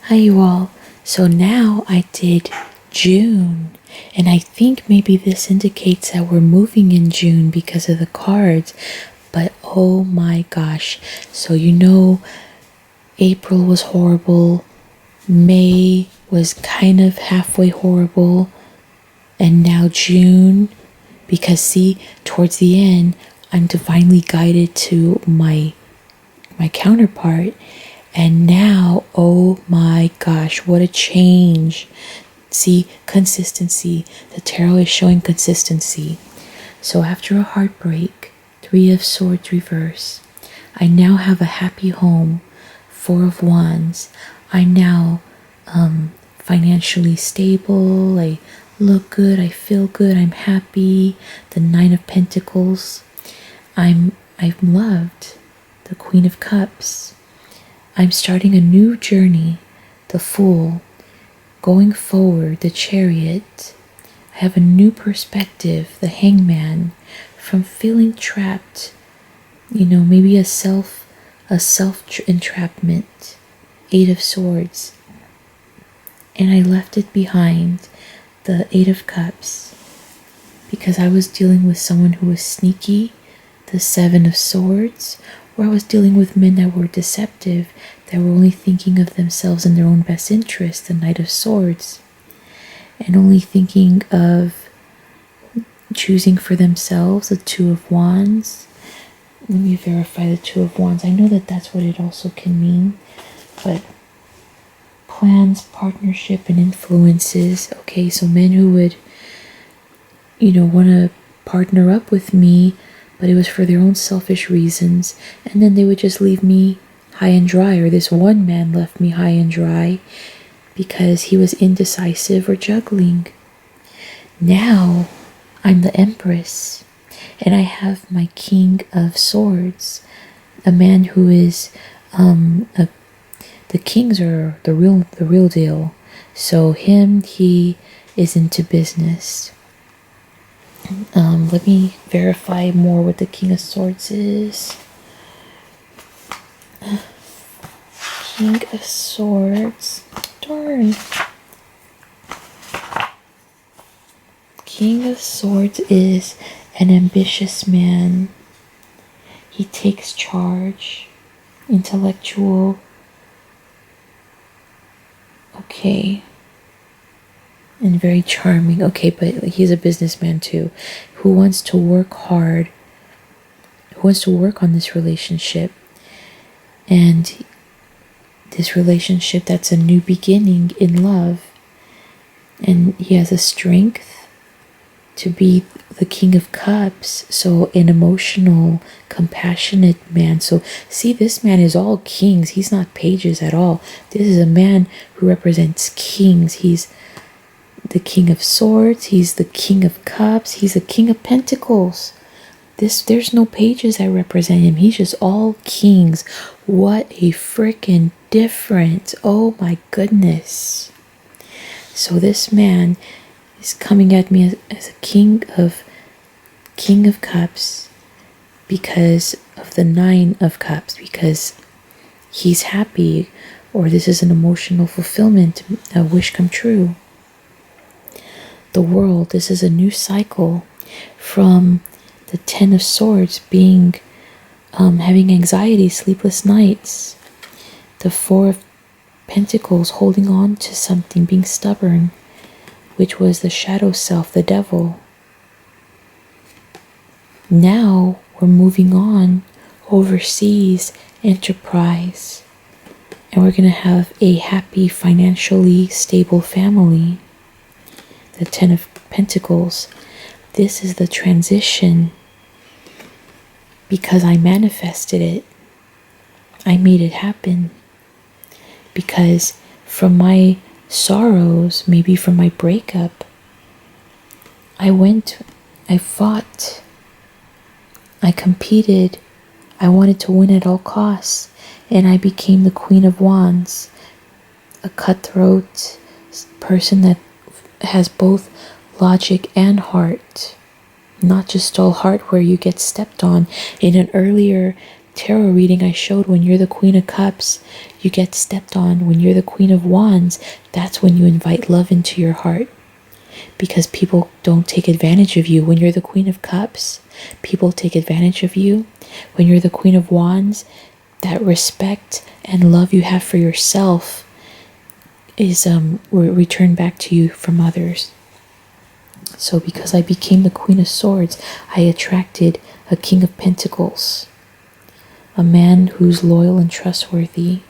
Hi, you all. So now I did June, and I think maybe this indicates that we're moving in June because of the cards. But oh my gosh. So, April was horrible, May was kind of halfway horrible, and now June, because see, towards the end, I'm divinely guided to my counterpart. And now, oh my gosh, what a change. See, consistency. The tarot is showing consistency. So after a heartbreak, 3 of Swords reverse, I now have a happy home. 4 of Wands. I'm now financially stable. I look good. I feel good. I'm happy. The 9 of Pentacles. I'm loved. The Queen of Cups. I'm starting a new journey, the Fool. Going forward, the Chariot. I have a new perspective, the Hangman. From feeling trapped, maybe a self entrapment, 8 of Swords. And I left it behind, the 8 of Cups, because I was dealing with someone who was sneaky, the 7 of Swords, or I was dealing with men that were deceptive, that were only thinking of themselves and their own best interest, the Knight of Swords, and only thinking of choosing for themselves, the 2 of Wands. Let me verify the 2 of Wands. I know that that's what it also can mean, but plans, partnership, and influences. Okay, so men who would, want to partner up with me, but it was for their own selfish reasons, and then they would just leave me high and dry, or this one man left me high and dry because he was indecisive or juggling. Now I'm the Empress, and I have my King of Swords, a man who is the kings are the real deal. So he is into business. Let me verify more what the King of Swords is. King of Swords. Darn. King of Swords is an ambitious man. He takes charge. Intellectual. Okay. And very charming. Okay, but he's a businessman too, who wants to work hard, who wants to work on this relationship. And this relationship, that's a new beginning in love. And he has a strength to be the King of Cups, so an emotional, compassionate man. So see, this man is all kings. He's not pages at all. This is a man who represents kings. He's the King of Swords, he's the King of Cups, he's the King of Pentacles. There's no pages that represent him. He's just all kings. What a freaking difference. Oh my goodness. So this man is coming at me as a King of Cups because of the 9 of Cups, because he's happy, or this is an emotional fulfillment, a wish come true. The World, this is a new cycle from the 10 of Swords being having anxiety, sleepless nights, the 4 of Pentacles holding on to something, being stubborn, which was the shadow self, the devil. Now we're moving on overseas, enterprise, and we're going to have a happy, financially stable family. The 10 of Pentacles. This is the transition because I manifested it. I made it happen. Because from my sorrows, maybe from my breakup, I fought, I competed, I wanted to win at all costs, and I became the Queen of Wands, a cutthroat person that has both logic and heart, not just all heart where you get stepped on. In an earlier tarot reading, I showed when you're the Queen of Cups, you get stepped on. When you're the Queen of Wands, that's when you invite love into your heart, because people don't take advantage of you. When you're the Queen of Cups, people take advantage of you. When you're the Queen of Wands, that respect and love you have for yourself is returned back to you from others. So because I became the Queen of Swords, I attracted a King of Pentacles, a man who's loyal and trustworthy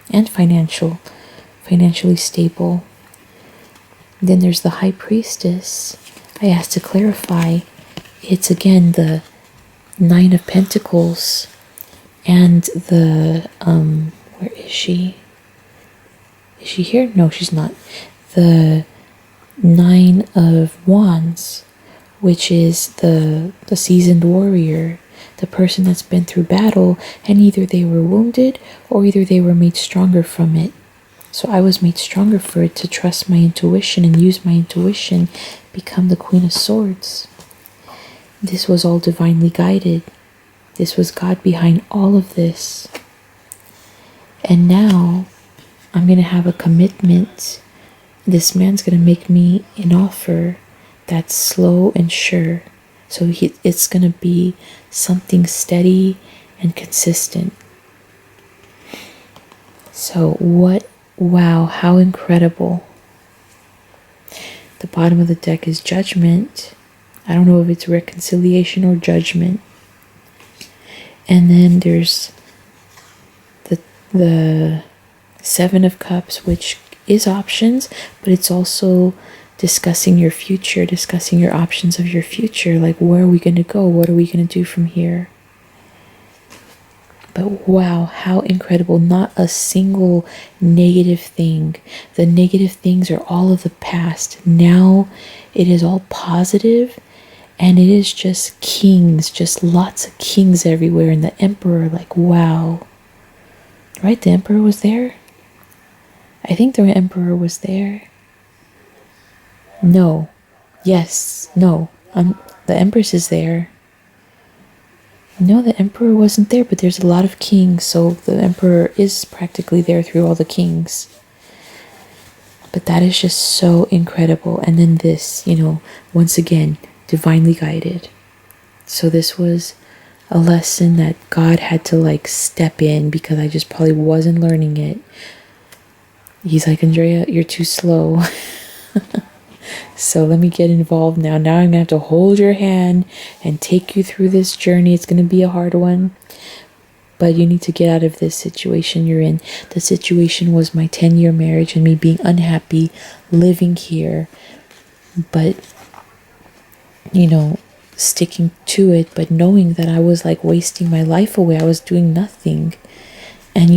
and financially stable. Then there's the High Priestess. I asked to clarify. It's again the Nine of Pentacles and the where is she? Is she here? No, she's not. The Nine of Wands, which is the seasoned warrior, the person that's been through battle, and either they were wounded or either they were made stronger from it. So I was made stronger for it, to trust my intuition and use my intuition, become the Queen of Swords. This was all divinely guided. This was God behind all of this. And now I'm going to have a commitment. This man's going to make me an offer that's slow and sure. So it's going to be something steady and consistent. So wow, how incredible. The bottom of the deck is Judgment. I don't know if it's reconciliation or judgment. And then there's the Seven of Cups, which is options, but it's also discussing your future, discussing your options of your future. Like, where are we going to go? What are we going to do from here? But wow, how incredible. Not a single negative thing. The negative things are all of the past. Now it is all positive, and it is just kings, just lots of kings everywhere. And the Emperor, like, wow. Right? The Emperor was there? I think the Emperor was there. No. Yes. No. The Empress is there. No, the Emperor wasn't there, but there's a lot of kings, so the Emperor is practically there through all the kings. But that is just so incredible. And then this, once again, divinely guided. So this was a lesson that God had to step in, because I just probably wasn't learning it. He's like, Andrea, you're too slow. So let me get involved now. Now I'm going to have to hold your hand and take you through this journey. It's going to be a hard one, but you need to get out of this situation you're in. The situation was my 10-year marriage and me being unhappy, living here, but, sticking to it, but knowing that I was wasting my life away. I was doing nothing. And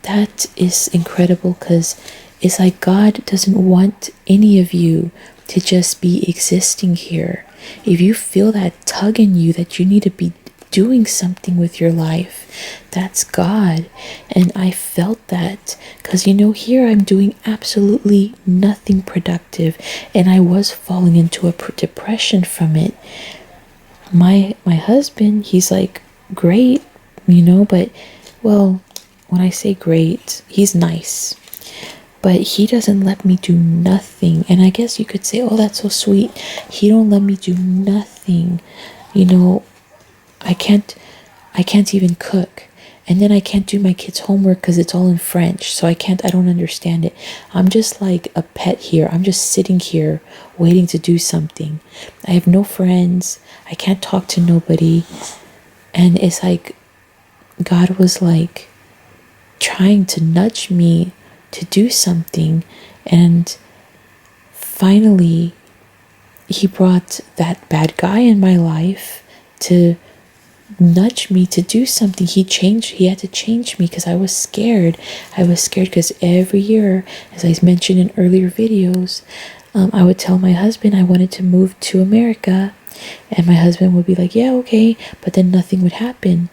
that is incredible, because it's like God doesn't want any of you to just be existing here. If you feel that tug in you that you need to be doing something with your life, that's God. And I felt that, because here I'm doing absolutely nothing productive, and I was falling into a depression from it. My husband, he's great, but, well, when I say great, he's nice, but he doesn't let me do nothing. And I guess you could say, oh, that's so sweet. He don't let me do nothing. I can't even cook. And then I can't do my kids' homework because it's all in French. So I don't understand it. I'm just like a pet here. I'm just sitting here waiting to do something. I have no friends. I can't talk to nobody. And it's like God was trying to nudge me to do something. And finally, he brought that bad guy in my life to nudge me to do something. He had to change me, because I was scared. Because every year, as I mentioned in earlier videos, I would tell my husband I wanted to move to America, and my husband would be like, yeah, okay, but then nothing would happen.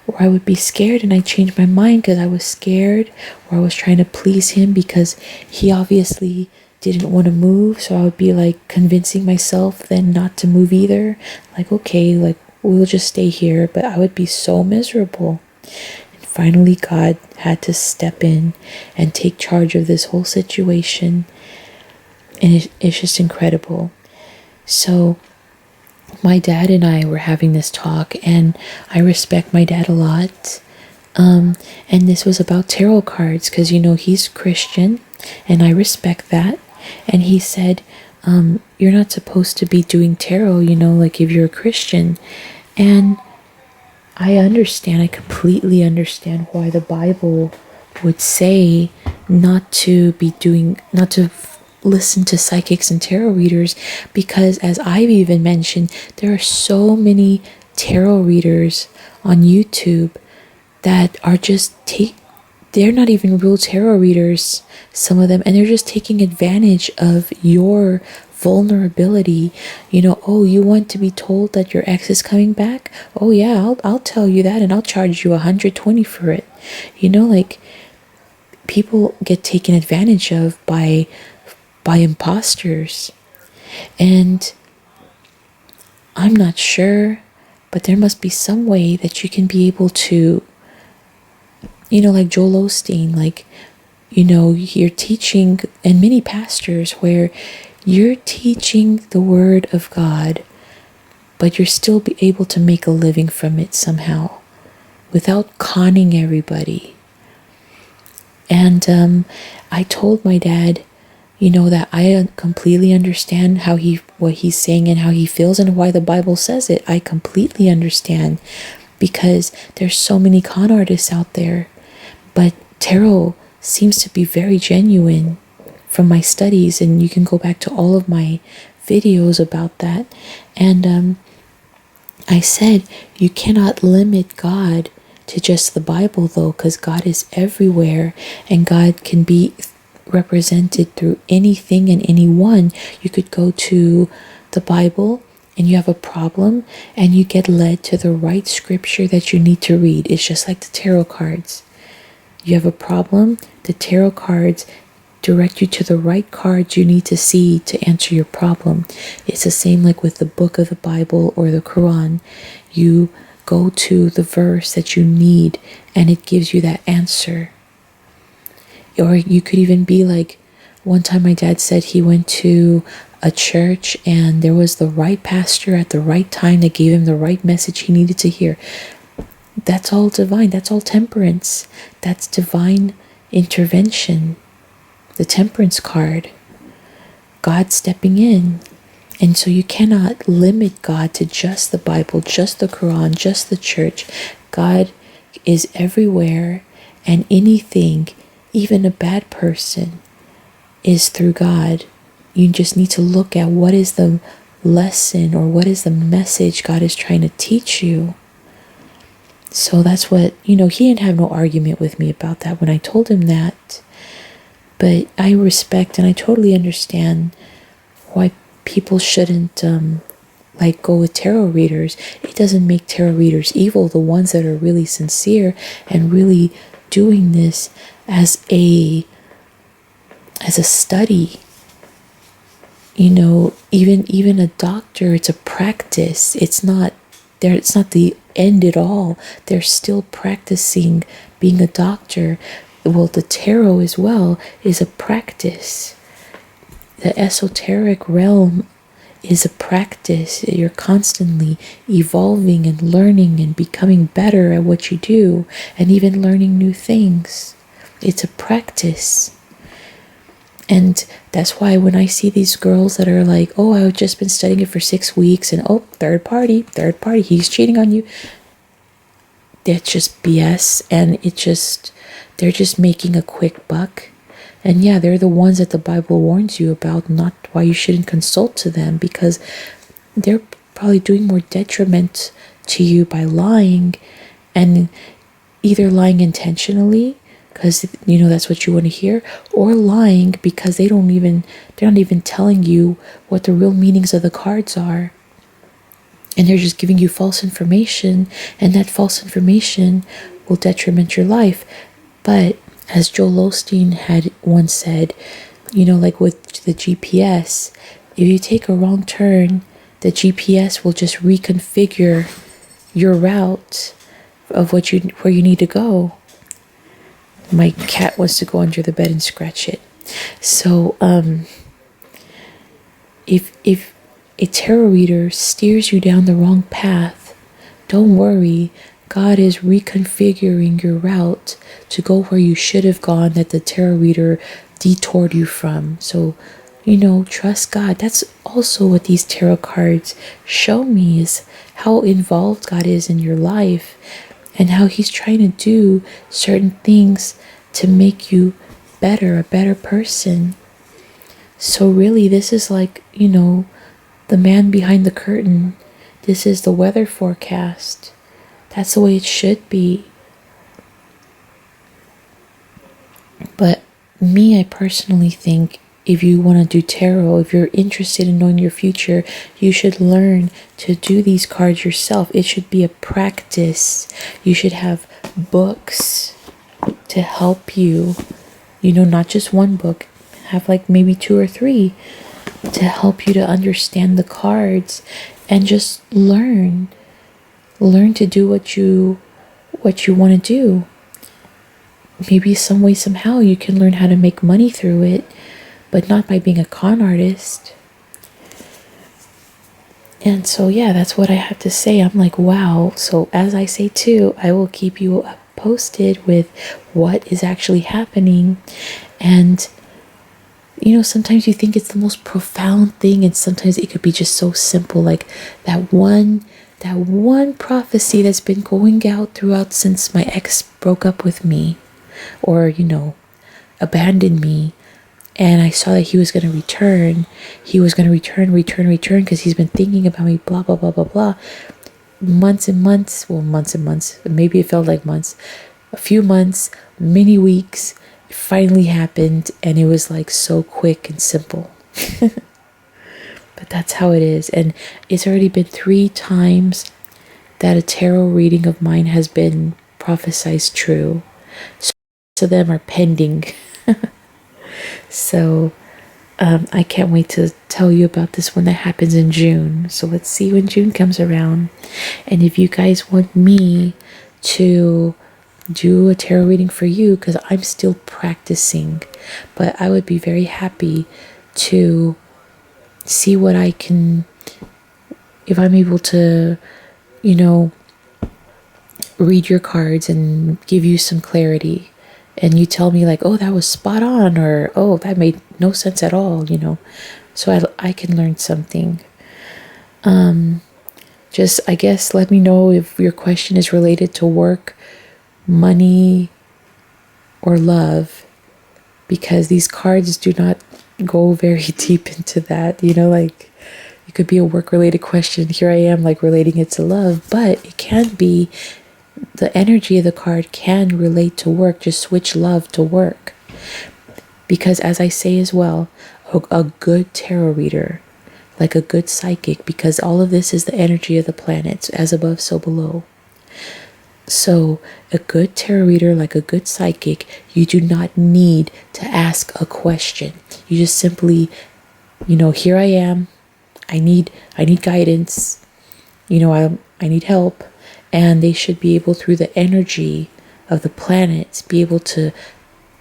Or I would be scared and I'd change my mind because I was scared, or I was trying to please him because he obviously didn't want to move. So I would be convincing myself then not to move either. Okay, we'll just stay here. But I would be so miserable. And finally, God had to step in and take charge of this whole situation. And it's just incredible. So my dad and I were having this talk, and I respect my dad a lot. And this was about tarot cards because, he's Christian and I respect that. And he said, you're not supposed to be doing tarot, like if you're a Christian. And I understand, I completely understand why the Bible would say not to listen to psychics and tarot readers, because as I've even mentioned, there are so many tarot readers on YouTube that are just they're not even real tarot readers, some of them, and they're just taking advantage of your vulnerability. Oh, you want to be told that your ex is coming back? Oh yeah, I'll tell you that, and I'll charge you $120 for it. Like, people get taken advantage of by imposters. And I'm not sure, but there must be some way that you can be able to, like Joel Osteen, like, you're teaching, and many pastors, where you're teaching the word of God, but you're still be able to make a living from it somehow without conning everybody. And I told my dad, that I completely understand what he's saying and how he feels and why the Bible says it. I completely understand, because there's so many con artists out there. But tarot seems to be very genuine from my studies, and you can go back to all of my videos about that. And I said, you cannot limit God to just the Bible, though, because God is everywhere, and God can be represented through anything and anyone. You could go to the Bible and you have a problem and you get led to the right scripture that you need to read. It's just like the tarot cards. You have a problem, the tarot cards direct you to the right cards you need to see to answer your problem. It's the same like with the book of the Bible or the Quran. You go to the verse that you need and it gives you that answer. Or you could even be like, one time my dad said he went to a church and there was the right pastor at the right time that gave him the right message he needed to hear. That's all divine. That's all temperance. That's divine intervention. The temperance card. God stepping in. And so you cannot limit God to just the Bible, just the Quran, just the church. God is everywhere, and anything, even a bad person, is through God. You just need to look at what is the lesson or what is the message God is trying to teach you. So that's what, he didn't have no argument with me about that when I told him that. But I respect and I totally understand why people shouldn't go with tarot readers. It doesn't make tarot readers evil. The ones that are really sincere and really doing this as a study, even a doctor, it's a practice. It's not the end at all. They're still practicing being a doctor. Well, the tarot as well is a practice. The esoteric realm is a practice. You're constantly evolving and learning and becoming better at what you do, and even learning new things. It's a practice. And that's why when I see these girls that are like, oh, I've just been studying it for 6 weeks, and oh, third party, he's cheating on you. That's just BS, and they're just making a quick buck. And yeah, they're the ones that the Bible warns you about, not why you shouldn't consult to them, because they're probably doing more detriment to you by lying, and either lying intentionally because that's what you want to hear, or lying because they're not even telling you what the real meanings of the cards are, and they're just giving you false information, and that false information will detriment your life. But as Joel Osteen had once said, like with the GPS, if you take a wrong turn, the GPS will just reconfigure your route of where you need to go. My cat wants to go under the bed and scratch it. So if a tarot reader steers you down the wrong path, don't worry. God is reconfiguring your route to go where you should have gone, that the tarot reader detoured you from. So, trust God. That's also what these tarot cards show me, is how involved God is in your life and how he's trying to do certain things to make you better, a better person. So really, this is like, the man behind the curtain. This is the weather forecast. That's the way it should be. But I personally think if you want to do tarot, if you're interested in knowing your future, you should learn to do these cards yourself. It should be a practice. You should have books to help you, not just one book. Have like maybe 2 or 3 to help you to understand the cards and just learn to do what you want to do. Maybe some way, somehow you can learn how to make money through it, but not by being a con artist. And so, yeah, that's what I have to say. I'm like, wow. So as I say too, I will keep you posted with what is actually happening. And sometimes you think it's the most profound thing, and sometimes it could be just so simple, like that one prophecy that's been going out throughout since my ex broke up with me, or abandoned me, and I saw that he was going to return. He was going to return because he's been thinking about me, blah blah blah blah blah. Months and months, maybe it felt like months, a few months, many weeks. It finally happened, and it was like so quick and simple. But that's how it is. And it's already been 3 times that a tarot reading of mine has been prophesied true. So most of them are pending. So I can't wait to tell you about this one that happens in June. So let's see when June comes around. And if you guys want me to do a tarot reading for you, because I'm still practicing, but I would be very happy to see what I can, if I'm able to, read your cards and give you some clarity, and you tell me like, oh, that was spot on, or oh, that made no sense at all, so I can learn something. Just, I guess, let me know if your question is related to work, money, or love, because these cards do not go very deep into that. Like, it could be a work related question. Here I am like relating it to love, but it can be, the energy of the card can relate to work. Just switch love to work, because as I say as well, a good tarot reader, like a good psychic, because all of this is the energy of the planets, as above so below. So a good tarot reader, like a good psychic, you do not need to ask a question. You just simply, here I am. I need guidance. I need help. And they should be able, through the energy of the planets, be able to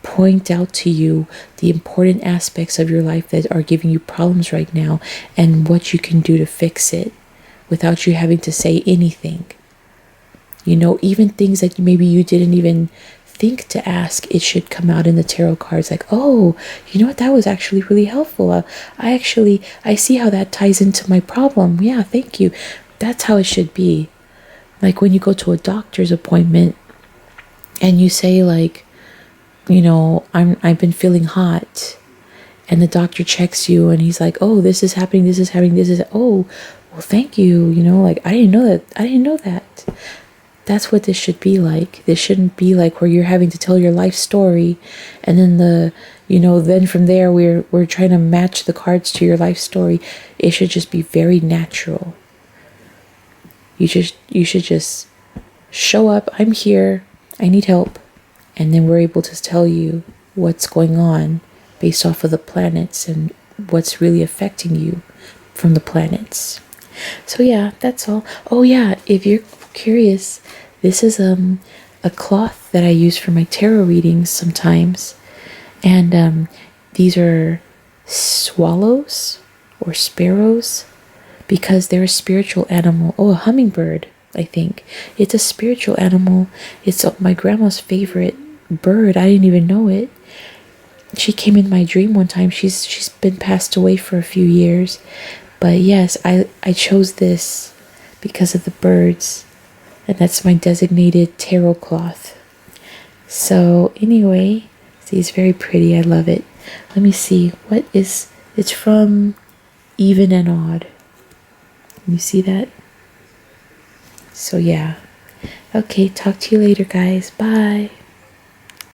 point out to you the important aspects of your life that are giving you problems right now, and what you can do to fix it without you having to say anything. Even things that maybe you didn't even think to ask, it should come out in the tarot cards. Like, oh, you know what? That was actually really helpful. I see how that ties into my problem. Yeah, thank you. That's how it should be. Like when you go to a doctor's appointment and you say like, I've been feeling hot, and the doctor checks you and he's like, oh, this is happening, oh, well, thank you. Like, I didn't know that. That's what this should be like. This shouldn't be like where you're having to tell your life story, and then then from there we're trying to match the cards to your life story. It should just be very natural. You should just show up. I'm here. I need help. And then we're able to tell you what's going on based off of the planets and what's really affecting you from the planets. So yeah, that's all. Oh yeah, if you're curious, This is a cloth that I use for my tarot readings sometimes. And these are swallows or sparrows because they're a spiritual animal. Oh, a hummingbird, I think. It's a spiritual animal. It's my grandma's favorite bird. I didn't even know it. She came in my dream one time. She's been passed away for a few years. But yes, I chose this because of the birds. And that's my designated tarot cloth. So anyway, see, it's very pretty. I love it. Let me see. It's from Even and Odd. You see that? So yeah. Okay, talk to you later, guys. Bye.